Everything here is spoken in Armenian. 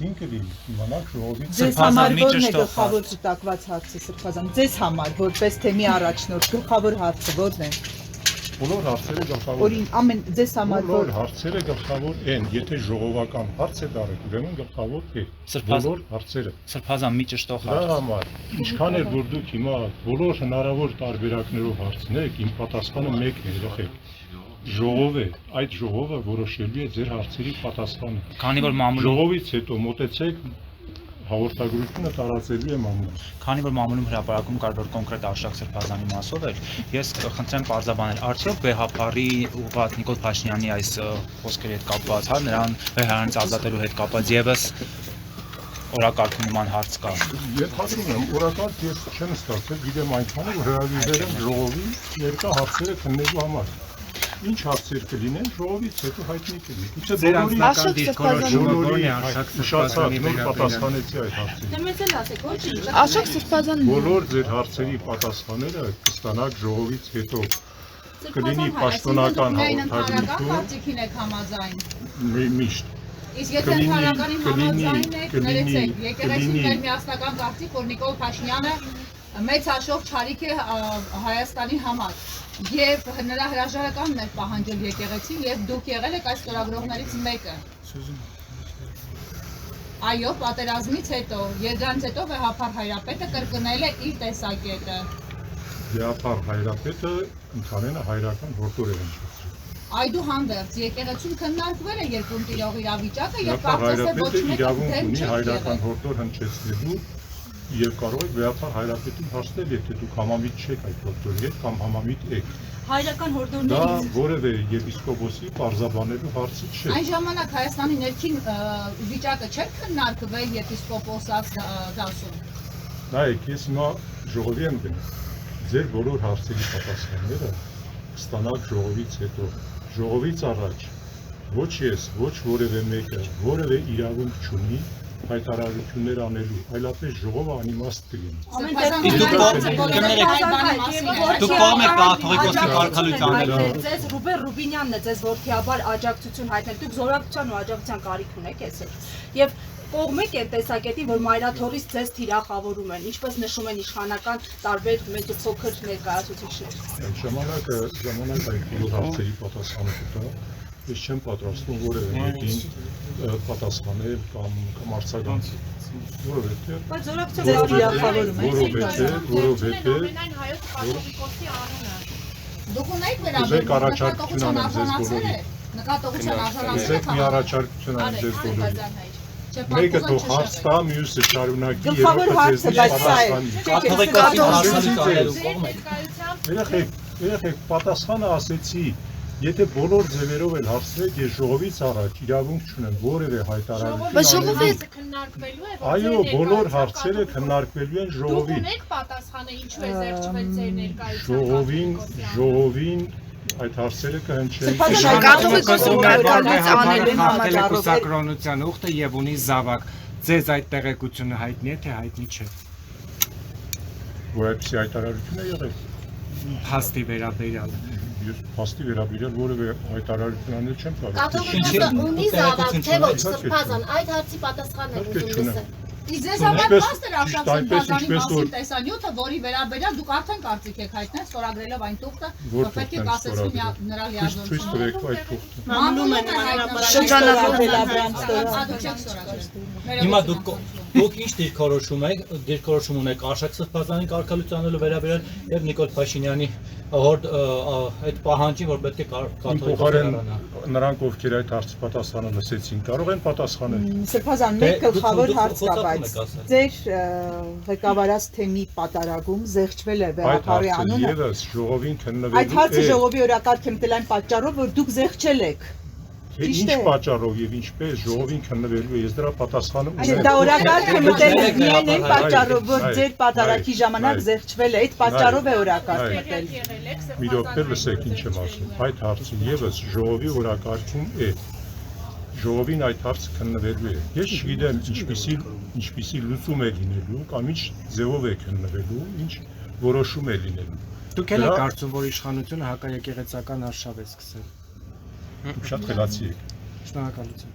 Այսին կլինի, իմանանք ժողովից։ Ձեզ համար ո՞րն է գլխավոր ծտակված հարցը, Սրբազան։ Ձեզ համար որպես թեմի առաջնորդ գլխավոր հարցը ո՞րն է։ Բոլոր հարցերը գլխավոր։ Օրին ամեն ձեզ համար բոլոր հարցերը գլխավոր են, եթե ժողովական հարց է դարեք, ուրեմն գլխավոր է։ Բոլոր հարցերը։ Սրբազան մի ճշտող հարց։ Դա համար, ինչքան էլ որ դուք հիմա բոլոր հնարավոր տարբերակներով հարցնեք, իմ պատասխանը մեկն է, երեխեք։ Ժողով է, այդ ժողովը որոշելու է ձեր հարցերի պատասխանը։ Քանի որ մամուլում ժողովից հետո մոտեցեք հաղորդագրությունը տարածելու է մամուլը։ Քանի որ մամուլում հրապարակում կար որ կոնկրետ Արշակ Սրբազանի մասով էր, ես խնդրեմ պարզաբանել, արդյոք Բեհափարի ուղղված Նիկոլ Փաշինյանի այս խոսքերի հետ կապված, հա, նրան վեհարանից ազատելու հետ կապված եւս օրակարգի նման հարց կա։ Ես հասնում եմ, օրակարգ ես չեմ ստացել, գիտեմ այնքանը, որ հրավիրվել եմ ժողովի երկու հարցերը քննելու համար։ Ինչ հարցեր կլինեն, ժողովից հետո հայտնի կլինի։ Գուցե բոլորի Արշակ Սրբազանը Արշակ Սրբազանը պատասխանեցի այդ հարցերին։ Դե մեծ էլ ասեք, ոչ ինչ։ Արշակ Սրբազանը բոլոր ձեր հարցերի պատասխանները կստանաք ժողովից հետո։ Կլինի պաշտոնական հաղորդագրություն։ Կարծիքին եք համաձայն։ Միշտ։ Իսկ եթե ընդհանրականի համաձայն եք, ներեցեք, եկեղեցին մեր միասնական կարծիք, որ Նիկոլ Փաշինյանը մեծ հաշվով չարիք է Հայաստանի համար եւ նրա հրաժարականն էր պահանջել եկեղեցին եւ դուք եղել եք այս ստորագրողներից մեկը։ Այո, պատերազմից հետո, դրանից հետո Վեհափար Հայրապետը կրկնել է իր տեսակետը։ Վեհափար Հայրապետը ընդհանրապես հայրական հորդոր է հնչեցրել։ Այդուհանդերձ եկեղեցում քննարկվել է երկրում տիրող իրավիճակը եւ կարծես թե ոչ մեկը իրավունք ունի հայրական հորդոր հնչեցնելու եւ կարող եք Վեհափար Հայրապետին հասնել, եթե դուք համամիտ չեք այդ հորդորի հետ կամ համամիտ եք։ Հայրական Դա հորդորներից որևէ եպիսկոպոսի պարզաբանելու հարցը չէ։ այն ժամանակ Հայաստանի ներքին վիճակը չէր քննարկվել եպիսկոպոսած դասում։ Նայեք, ես հիմա ժողովի եմ գնում։ Ձեր բոլոր հարցերի պատասխանները կստանաք ժողովից հետո։ Ժողովից առաջ ոչ ես, ոչ որևէ մեկը, որևէ իրավունք չունի հայտարարություններ անելու, այլապես ժողովը անիմաստ կլինի։ Դուք կողմ եք կաթողիկոսի կարգալույցանը։ Ձեզ Ռուբեն Ռուբինյանն է ձեզ որդիաբար աջակցություն հայտնել, դուք զորակցության ու աջակցության կարիք ունեք այսօր։ Եվ կողմեք այդ տեսակետին, որ մայրաթորից ձեզ թիրախավորում են, ինչպես նշում են իշխանական տարբեր մեծ փոքր ներկայացուցիչներ։ Այդ ժամանակ այդ բոլոր հարցերի պատասխանը կտա։ Ես չեմ պատրաստվում որևէ մեկին պատասխանել կամ արձագանքել, որովհետև Բայց զորակցության որովհետև Դուք ունեք Ուզեք առաջարկություն անեմ ձեզ բոլորին։ նկատողության Ուզեք մի առաջարկություն անեմ ձեզ բոլորին։ Մեկը թող հարց տա, մյուսը շարունակի, երրորդը ձեզնից պատասխանի։ Երեխեք, պատասխանը ասեցի, եթե բոլոր ձևերով էլ հարցրեք, ես ժողովից առաջ իրավունք չունեմ որևէ հայտարարություն։ Այո, բոլոր հարցերը քննարկվելու են ժողովին։ Դուք ունեք պատասխանը ինչու է զերծվել ձեր ներկայությամբ։ Ժողովին այդ հարցերը կհնչեն։ Կուսակրոնության ուխտը եւ ունի զավակ։ Ձեզ այդ տեղեկությունը հայտնի է, թե հայտնի չէ։ Որ այդպիսի հայտարարություն է եղել։ Փաստի վերաբերյալ։ Ես փաստի վերաբերյալ որևէ հայտարարություն անել չեմ կարող։ Կաթողիկոսը ունի զավակ, թե ոչ, Սրբազան, այդ հարցի պատասխանն է ուզում լսել։ Իսկ ձեզ համար փաստ էր Արշակ Սրբազանի մասին տեսանյութը, որի վերաբերյալ դուք արդեն կարծիք եք հայտնել ստորագրելով այն թուղթը, որ պետք է կասեցվի նրա լիազորությունը։ Ցույց տվեք այդ թուղթը։ Մամուլում են հայտնվել շրջանառվել Աբրահամ ստորագրել։ Հիմա դուք ինչ դիրքորոշում ունեք Արշակ Սրբազանի կարգալույցանելու վերաբերյալ եւ Նիկոլ Փաշինյանի այդ պահանջի, որ պետք է կաթողիկոսը նրանք ովքեր այդ հարցի պատասխանը լսեցին, կարող են պատասխանել։ Սրբազան, մեկ գլխավոր հարց կա, բայց ձեր ղեկավարած թեմի պատարագում զեղչվել է Վեհափարի անունը։ Եվս ժողովին քննվելու է։ Այդ հարցը ժողովի օրակարգ է մտել այն պատճառով, որ դուք զեղչել եք։ Ինչ պատճառով եւ ինչպես ժողովին քննվելու է, ես դրա պատասխանը ունեմ։ Դա օրակարգը մտել է միայն այն պատճառով, որ ձեր պատարագի ժամանակ զեղչվել է, այդ պատճառով է օրակարգ մտել։ Մի րոպե լսեք ինչ եմ ասում։ Այդ հարցը եւս ժողովի օրակարգում է։ Ժողովին այդ հարցը քննվելու է։ Ես չգիտեմ ինչպիսի լուծում է լինելու կամ ինչ ձևով է քննվելու, ինչ որոշում է լինելու։ Դուք եք կարծում, որ իշխանությունը հակաեկեղեցական արշավ է սկսել։ Դուք շատ խելացի եք։ Շնորհակալություն։